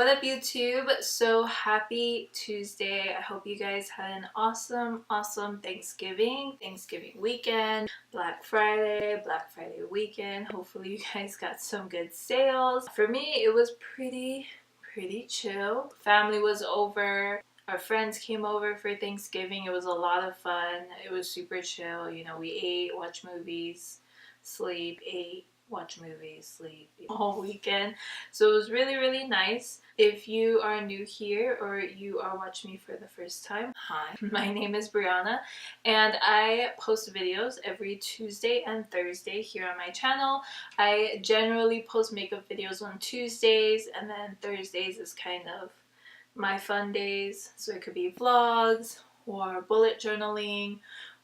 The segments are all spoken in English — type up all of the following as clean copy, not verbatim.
What up YouTube? So happy Tuesday. I hope you guys had an awesome Thanksgiving weekend, Black Friday weekend. Hopefully you guys got some good sales. For me, it was pretty chill. Family was over. Our friends came over for Thanksgiving. It was a lot of fun. It was super chill. You know, we ate, watched movies, sleep, ate, watch movies, sleep all weekend. So it was really nice. If you are new here or you are watching me for the first time, hi, my name is Brianna and I post videos every Tuesday and Thursday here on my channel. I generally post makeup videos on Tuesdays, and then Thursdays is kind of my fun days. So it could be vlogs or bullet journaling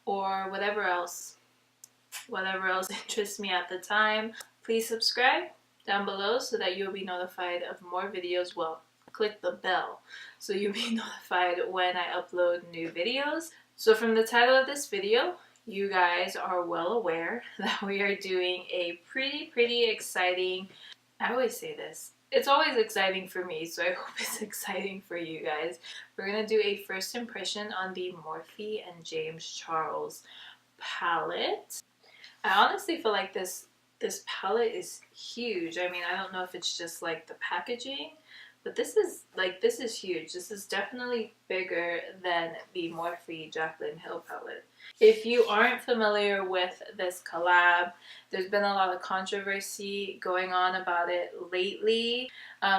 or whatever else interests me at the time. Please subscribe down below so that you'll be notified of more videos. Well, click the bell so you'll be notified when I upload new videos. So from the title of this video, you guys are well aware that we are doing a pretty exciting, I always say this, it's always exciting for me, so I hope it's exciting for you guys. We're gonna do a first impression on the Morphe and James Charles palette. I honestly feel like this palette is huge. I mean, I don't know if it's just like the packaging, but this is huge. This is definitely bigger than the Morphe Jaclyn Hill palette. If you aren't familiar with this collab, there's been a lot of controversy going on about it lately.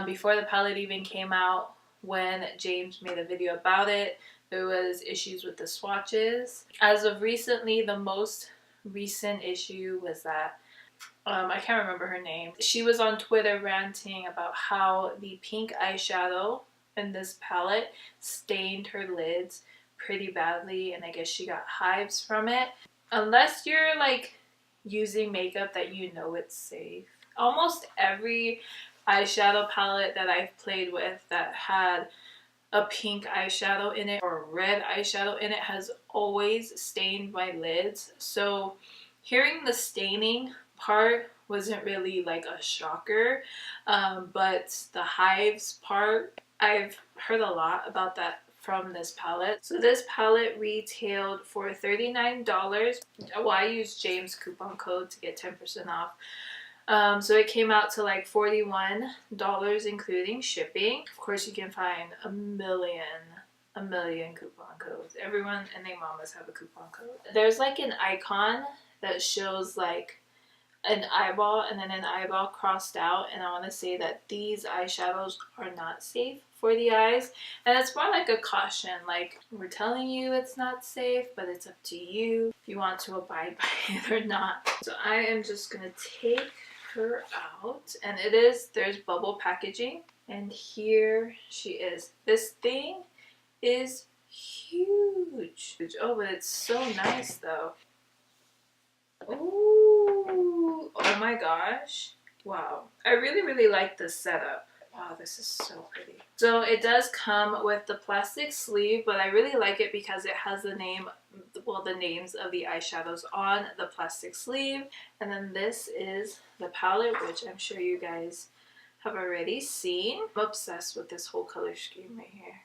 Before the palette even came out, when James made a video about it, there was issues with the swatches. As of recently, the most recent issue was that I can't remember her name. She was on Twitter ranting about how the pink eyeshadow in this palette stained her lids pretty badly, and I guess she got hives from it. Unless you're like using makeup that you know it's safe. Almost every eyeshadow palette that I've played with that had a pink eyeshadow in it or a red eyeshadow in it has always stained my lids. So hearing the staining part wasn't really like a shocker, but the hives part, I've heard a lot about that from this palette. So this palette retailed for $39. Well, I used James' coupon code to get 10% off. So it came out to like $41 including shipping. Of course, you can find a million coupon codes. Everyone and their mamas have a coupon code. There's like an icon that shows like an eyeball and then an eyeball crossed out, and I want to say that these eyeshadows are not safe for the eyes, and it's more like a caution, like we're telling you it's not safe, but it's up to you if you want to abide by it or not. So I am just gonna take her out, and there's bubble packaging, and here she is. This thing is huge. Oh, but it's so nice though. Ooh, oh my gosh. Wow. I really like this setup. Wow, this is so pretty. So it does come with the plastic sleeve, but I really like it because it has the names of the eyeshadows on the plastic sleeve. And then this is the palette, which I'm sure you guys have already seen. I'm obsessed with this whole color scheme right here.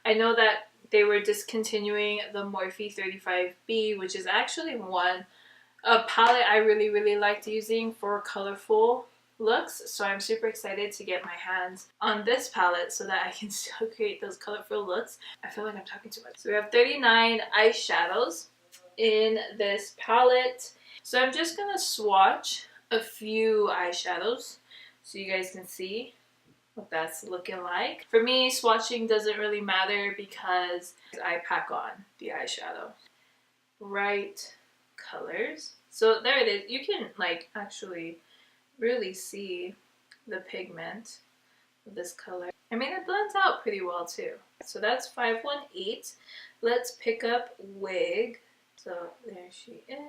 I know that they were discontinuing the Morphe 35B, which is actually a palette I really liked using for colorful looks. So I'm super excited to get my hands on this palette so that I can still create those colorful looks. I feel like I'm talking too much. So we have 39 eyeshadows in this palette. So I'm just gonna swatch a few eyeshadows so you guys can see what that's looking like. For me, swatching doesn't really matter because I pack on the eyeshadow. Bright colors. So there it is. You can like actually really see the pigment of this color. I mean, it blends out pretty well too. So that's 518. Let's pick up wig. So there she is.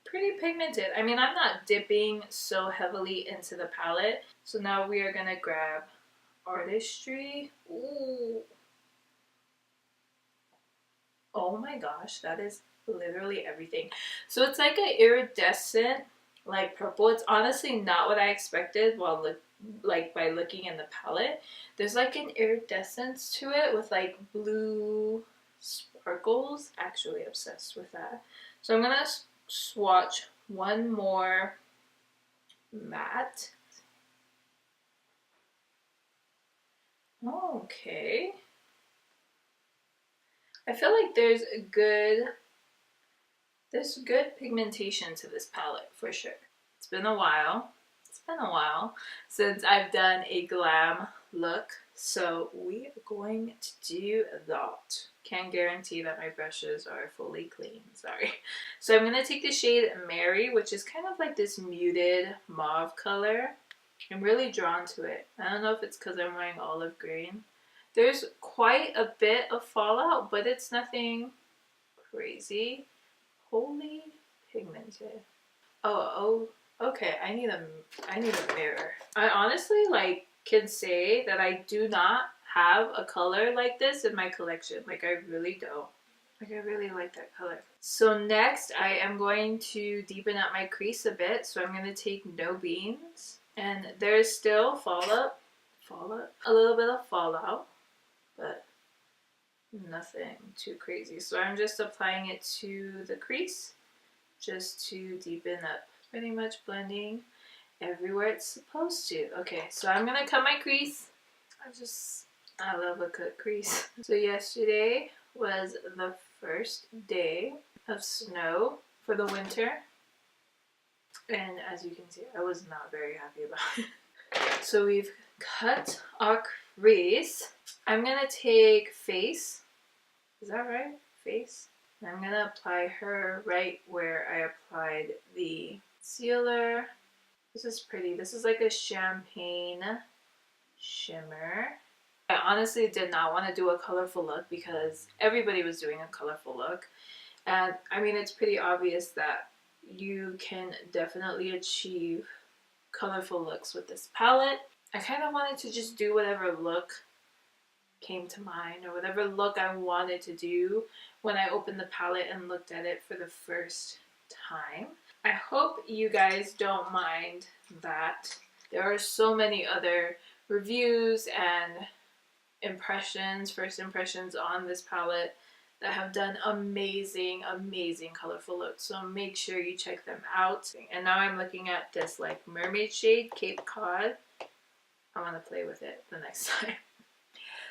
Pretty pigmented. I mean, I'm not dipping so heavily into the palette. So now we are gonna grab Artistry. Ooh. Oh my gosh, that is literally everything. So it's like an iridescent like purple. It's honestly not what I expected while by looking in the palette. There's like an iridescence to it with like blue sparkles. Actually obsessed with that. So I'm gonna swatch one more matte. Okay. I feel like there's good pigmentation to this palette for sure. It's been a while. It's been a while since I've done a glam look, so we are going to do that. Can't guarantee that my brushes are fully clean, sorry. So I'm going to take the shade Mary, which is kind of like this muted mauve color. I'm really drawn to it. I don't know if it's because I'm wearing olive green. There's quite a bit of fallout, but it's nothing crazy. Wholly pigmented. Oh, okay. I need a mirror. I honestly like can say that I do not have a color like this in my collection. Like I really don't. Like I really like that color. So next I am going to deepen up my crease a bit. So I'm going to take No Beans, and there's still fallout, a little bit of fallout, but nothing too crazy. So I'm just applying it to the crease just to deepen up. Pretty much blending everywhere it's supposed to. Okay, so I'm gonna cut my crease. I love a cut crease. So yesterday was the first day of snow for the winter, and as you can see, I was not very happy about it. So we've cut our crease. I'm gonna take Face. Is that right? Face? And I'm gonna apply her right where I applied the sealer. This is pretty. This is like a champagne shimmer. I honestly did not want to do a colorful look because everybody was doing a colorful look. And I mean, it's pretty obvious that you can definitely achieve colorful looks with this palette. I kind of wanted to just do whatever look came to mind or whatever look I wanted to do when I opened the palette and looked at it for the first time. I hope you guys don't mind that there are so many other reviews and first impressions on this palette that have done amazing colorful looks, so make sure you check them out. And now I'm looking at this like mermaid shade, Cape Cod. I want to play with it the next time.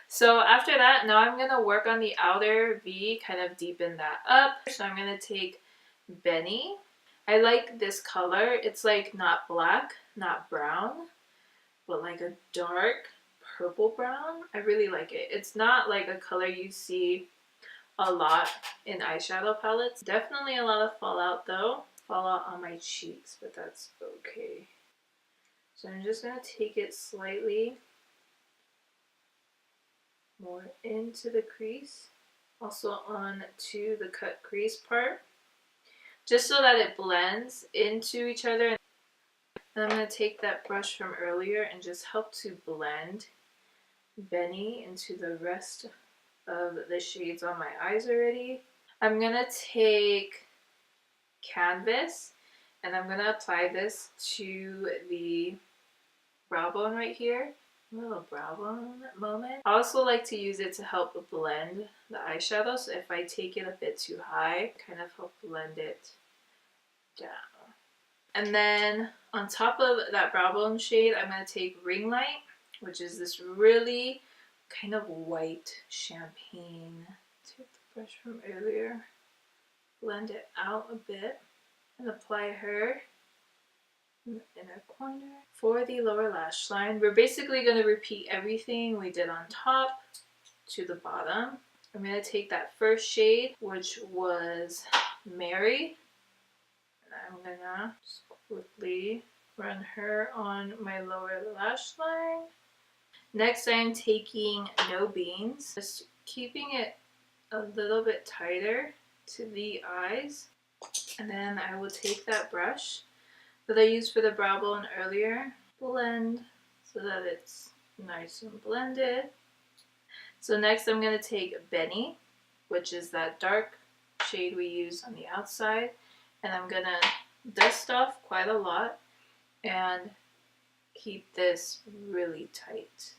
So after that, now I'm going to work on the outer V, kind of deepen that up. So I'm going to take Benny. I like this color. It's like not black, not brown, but like a dark purple brown. I really like it. It's not like a color you see a lot in eyeshadow palettes. Definitely a lot of fallout though. Fallout on my cheeks, but that's okay. So I'm just going to take it slightly more into the crease, also on to the cut crease part, just so that it blends into each other. And I'm going to take that brush from earlier and just help to blend Benny into the rest of the shades on my eyes already. I'm going to take Canvas and I'm going to apply this to the brow bone right here. A little brow bone moment. I also like to use it to help blend the eyeshadow, so if I take it a bit too high, kind of help blend it down. And then on top of that brow bone shade, I'm going to take Ring Light, which is this really kind of white champagne. Take the brush from earlier, blend it out a bit, and apply her in the inner corner. For the lower lash line, we're basically going to repeat everything we did on top to the bottom. I'm going to take that first shade, which was Mary, and I'm going to just quickly run her on my lower lash line. Next, I'm taking No Beans, just keeping it a little bit tighter to the eyes, and then I will take that brush that I used for the brow bone earlier, blend so that it's nice and blended. So next I'm going to take Benny, which is that dark shade we used on the outside, and I'm going to this stuff quite a lot and keep this really tight.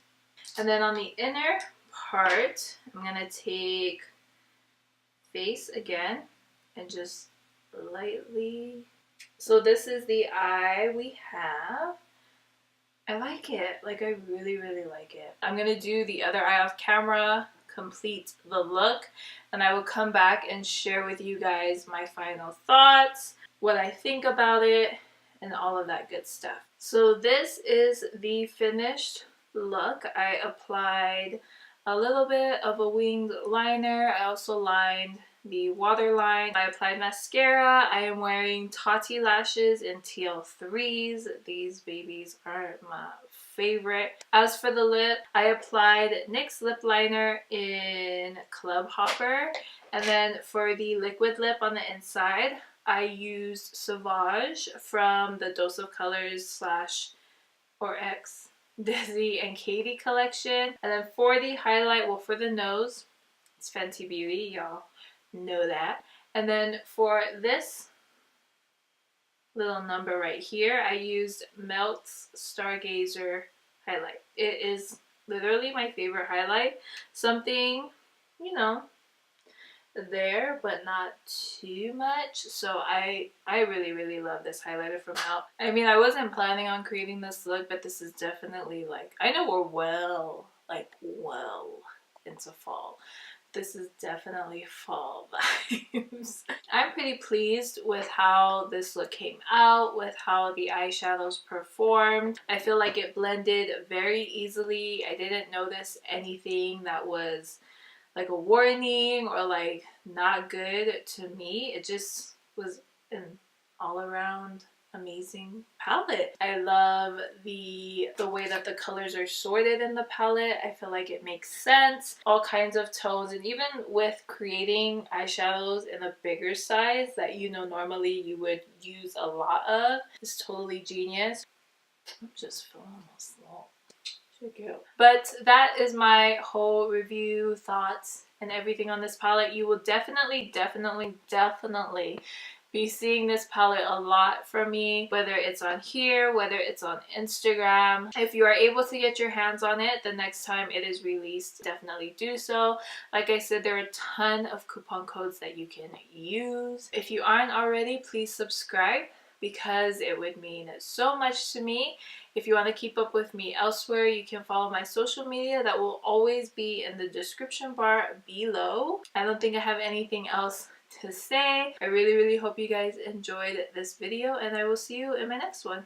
And then on the inner part, I'm gonna take Face again and just lightly. So this is the eye we have. I like it. Like, I really, really like it. I'm gonna do the other eye off camera, complete the look, and I will come back and share with you guys my final thoughts, what I think about it, and all of that good stuff. So this is the finished look. I applied a little bit of a winged liner. I also lined the waterline. I applied mascara. I am wearing Tarte lashes in TL3s. These babies are my favorite. As for the lip, I applied NYX lip liner in Club Hopper. And then for the liquid lip on the inside, I used Sauvage from the Dose of Colors / or X Dizzy and Katie collection. And then for the highlight, well, for the nose, it's Fenty Beauty, y'all know that. And then for this little number right here, I used Melt's Stargazer highlight. It is literally my favorite highlight. Something, you know, there, but not too much. So I really, really love this highlighter from Melt. I mean, I wasn't planning on creating this look, but this is definitely, like, I know we're well into fall. This is definitely fall vibes. I'm pretty pleased with how this look came out, with how the eyeshadows performed. I feel like it blended very easily. I didn't notice anything that was like a warning or like not good to me. It just was an all around amazing palette. I love the way that the colors are sorted in the palette. I feel like it makes sense. All kinds of tones, and even with creating eyeshadows in a bigger size that, you know, normally you would use a lot of, is totally genius. I'm just feeling almost low. But that is my whole review, thoughts, and everything on this palette. You will definitely be seeing this palette a lot from me, whether it's on here, whether it's on Instagram. If you are able to get your hands on it the next time it is released, definitely do so. Like I said, there are a ton of coupon codes that you can use. If you aren't already, please subscribe, because it would mean so much to me. If you want to keep up with me elsewhere, you can follow my social media. That will always be in the description bar below. I don't think I have anything else to say. I really, really hope you guys enjoyed this video, and I will see you in my next one.